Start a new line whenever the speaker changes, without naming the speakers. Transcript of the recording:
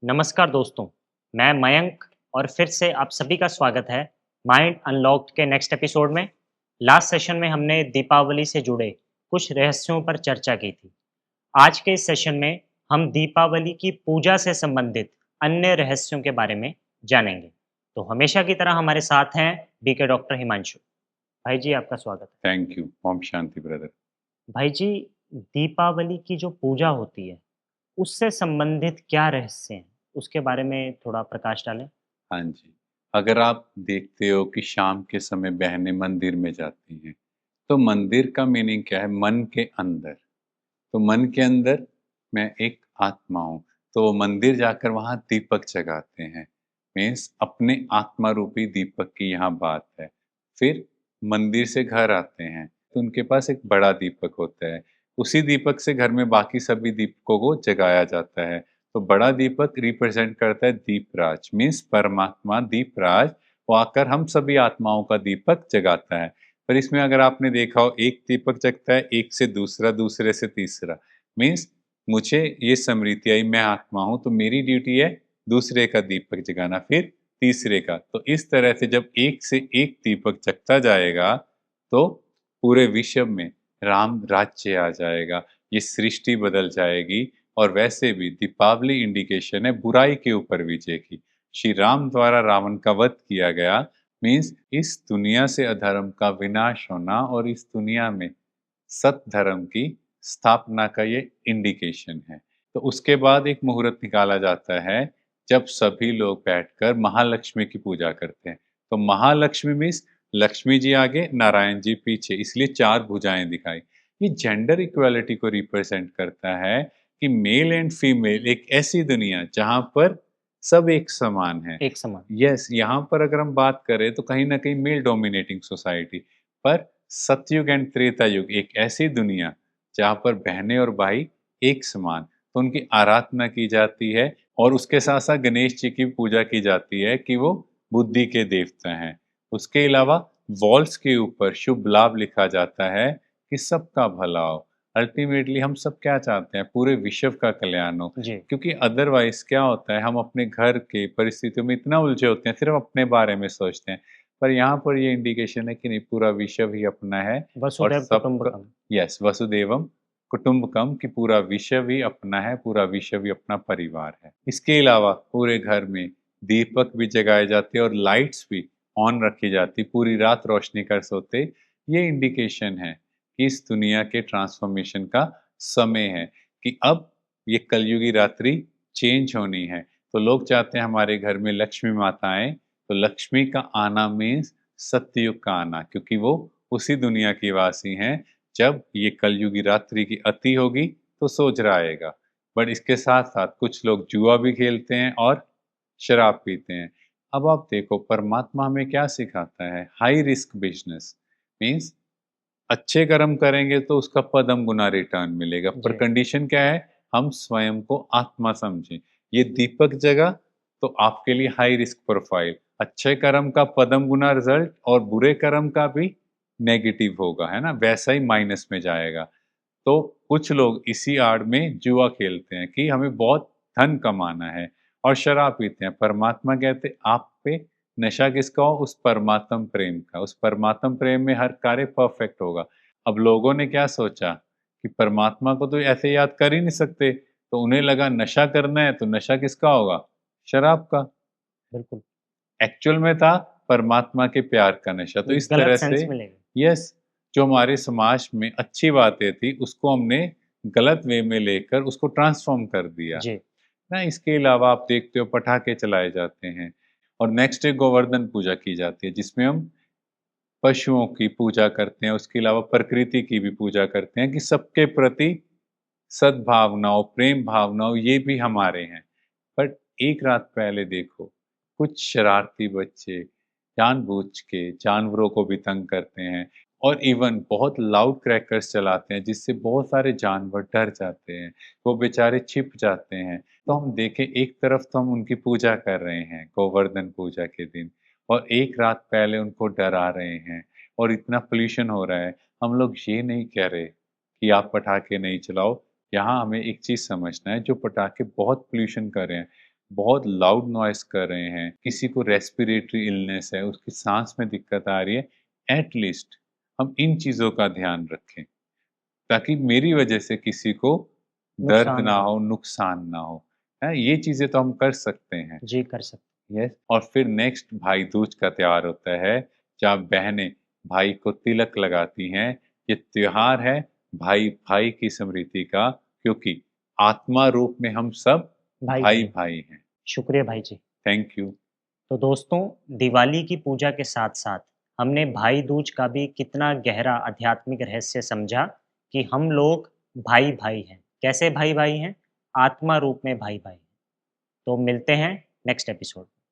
नमस्कार दोस्तों, मैं मयंक और फिर से आप सभी का स्वागत है माइंड अनलॉक्ड के नेक्स्ट एपिसोड में। लास्ट सेशन में हमने दीपावली से जुड़े कुछ रहस्यों पर चर्चा की थी। आज के इस सेशन में हम दीपावली की पूजा से संबंधित अन्य रहस्यों के बारे में जानेंगे। तो हमेशा की तरह हमारे साथ हैं बीके डॉक्टर हिमांशु। भाई जी, आपका स्वागत है।
Thank you. ओम शांति ब्रदर।
भाई जी, दीपावली की जो पूजा होती है, उससे संबंधित क्या रहस्य हैं? उसके बारे में थोड़ा प्रकाश डालें।
हाँ जी, अगर आप देखते हो कि शाम के समय बहनें मंदिर में जाती हैं, तो मंदिर का मीनिंग क्या है? मन के अंदर। तो मन के अंदर मैं एक आत्मा हूँ, तो वो मंदिर जाकर वहाँ दीपक जगाते हैं। मीन्स अपने आत्मा रूपी दीपक की यहाँ बात है। फिर मंदिर से घर आते हैं, तो उनके पास एक बड़ा दीपक होता है। उसी दीपक से घर में बाकी सभी दीपकों को जगाया जाता है। तो बड़ा दीपक रिप्रेजेंट करता है दीपराज, मीन्स परमात्मा दीपराज। वो आकर हम सभी आत्माओं का दीपक जगाता है। पर इसमें अगर आपने देखा हो, एक दीपक जगता है, एक से दूसरा, दूसरे से तीसरा। मीन्स मुझे ये स्मृति आई, मैं आत्मा हूँ, तो मेरी ड्यूटी है दूसरे का दीपक जगाना, फिर तीसरे का। तो इस तरह से जब एक से एक दीपक जगता जाएगा, तो पूरे विश्व में राम राज्य आ जाएगा, ये सृष्टि बदल जाएगी। और वैसे भी दीपावली इंडिकेशन है बुराई के ऊपर विजय की। श्री राम द्वारा रावण का वध किया गया, मीन्स इस दुनिया से अधर्म का विनाश होना और इस दुनिया में सत धर्म की स्थापना का ये इंडिकेशन है। तो उसके बाद एक मुहूर्त निकाला जाता है, जब सभी लोग बैठकर महालक्ष्मी की पूजा करते हैं। तो महालक्ष्मी मीन्स लक्ष्मी जी आगे, नारायण जी पीछे, इसलिए चार भुजाएं दिखाई। ये जेंडर इक्वालिटी को रिप्रेजेंट करता है कि मेल एंड फीमेल एक ऐसी दुनिया जहां पर सब एक समान है।
एक समान।
यस, यहाँ पर अगर हम बात करें तो कहीं ना कहीं मेल डोमिनेटिंग सोसाइटी, पर सतयुग एंड त्रेता युग एक ऐसी दुनिया जहाँ पर बहनें और भाई एक समान, तो उनकी आराधना की जाती है। और उसके साथ साथ गणेश जी की पूजा की जाती है कि वो बुद्धि के देवता हैं। उसके अलावा वॉल्स के ऊपर शुभ लाभ लिखा जाता है कि सबका भला हो। अल्टीमेटली हम सब क्या चाहते हैं? पूरे विश्व का कल्याण हो।
जी।
क्योंकि अदरवाइज क्या होता है, हम अपने घर के परिस्थितियों में इतना उलझे होते हैं, सिर्फ अपने बारे में सोचते हैं। पर यहाँ पर ये इंडिकेशन है कि नहीं, पूरा विश्व ही अपना है। और
वसुधैव
सबका,
कुटुंबकम।
यस, वसुदेवम कुटुंबकम, की पूरा विश्व ही अपना है, पूरा विश्व ही अपना परिवार है। इसके अलावा पूरे घर में दीपक भी जगाए जाते और लाइट्स भी ऑन रखी जाती, पूरी रात रोशनी कर सोते। ये इंडिकेशन है कि इस दुनिया के ट्रांसफॉर्मेशन का समय है, कि अब ये कलयुगी रात्रि चेंज होनी है। तो लोग चाहते हैं हमारे घर में लक्ष्मी माता आए। तो लक्ष्मी का आना मीन्स सत्ययुग का आना, क्योंकि वो उसी दुनिया की वासी हैं। जब ये कलयुगी रात्रि की अति होगी तो सोजरा आएगा। बट इसके साथ साथ कुछ लोग जुआ भी खेलते हैं और शराब पीते हैं। अब आप देखो, परमात्मा हमें क्या सिखाता है? हाई रिस्क बिजनेस, मीन्स अच्छे कर्म करेंगे तो उसका पदम गुना रिटर्न मिलेगा। पर
जी।
कंडीशन क्या है? हम स्वयं को आत्मा समझें। ये दीपक जगा तो आपके लिए हाई रिस्क प्रोफाइल, अच्छे कर्म का पदम गुना रिजल्ट और बुरे कर्म का भी नेगेटिव होगा, है ना? वैसा ही माइनस में जाएगा। तो कुछ लोग इसी आड़ में जुआ खेलते हैं कि हमें बहुत धन कमाना है, और शराब पीते हैं। परमात्मा कहते आप पे नशा किसका हो? उस परमात्म प्रेम का। उस परमात्म प्रेम में हर कार्य परफेक्ट होगा। अब लोगों ने क्या सोचा कि परमात्मा को तो ऐसे याद कर ही नहीं सकते, तो उन्हें लगा नशा करना है, तो नशा किसका होगा? शराब का।
बिल्कुल।
एक्चुअल में था परमात्मा के प्यार का नशा। तो
एक
इस
गलत
तरह से,
सेंस मिलेगा।
यस, जो हमारे समाज में अच्छी बातें थी उसको हमने गलत वे में लेकर उसको ट्रांसफॉर्म कर दिया
जी।
ना। इसके अलावा आप देखते हो पटाखे चलाए जाते हैं, और नेक्स्ट डे गोवर्धन पूजा की जाती है, जिसमें हम पशुओं की पूजा करते हैं। उसके अलावा प्रकृति की भी पूजा करते हैं कि सबके प्रति सद्भावनाओं, प्रेम भावनाओं, ये भी हमारे हैं। बट एक रात पहले देखो, कुछ शरारती बच्चे जानबूझ के जानवरों को भी तंग करते हैं, और इवन बहुत लाउड क्रैकर्स चलाते हैं, जिससे बहुत सारे जानवर डर जाते हैं, वो बेचारे छिप जाते हैं। तो हम देखें, एक तरफ तो हम उनकी पूजा कर रहे हैं गोवर्धन पूजा के दिन, और एक रात पहले उनको डरा रहे हैं, और इतना पोल्यूशन हो रहा है। हम लोग ये नहीं कह रहे कि आप पटाखे नहीं चलाओ। यहाँ हमें एक चीज़ समझना है, जो पटाखे बहुत पोल्यूशन कर रहे हैं, बहुत लाउड नॉइस कर रहे हैं, किसी को रेस्पिरेटरी इलनेस है, उसकी सांस में दिक्कत आ रही है, एट लीस्ट हम इन चीज़ों का ध्यान रखें, ताकि मेरी वजह से किसी को दर्द
नुकसान
ना
ना
हो,
हो।
नुकसान ना हो। है, ये चीज़ें तो हम कर सकते हैं।
जी, कर सकते।
यस, और फिर नेक्स्ट भाई दूज का त्योहार होता है, जहाँ बहनें भाई को तिलक लगाती हैं। ये त्योहार है भाई-भाई की स्मृति का, क्योंकि आत्मा रूप में हम सब
भाई-भाई।
भाई-भाई हैं।
शुक्रिया भाई जी।
Thank you.
तो दोस्तों, दिवाली की पूजा के साथ-साथ हमने भाई दूज का भी कितना गहरा आध्यात्मिक रहस्य समझा कि हम लोग भाई-भाई हैं। कैसे भाई-भाई हैं? आत्मा रूप में भाई-भाई हैं। तो मिलते हैं नेक्स्ट एपिसोड में।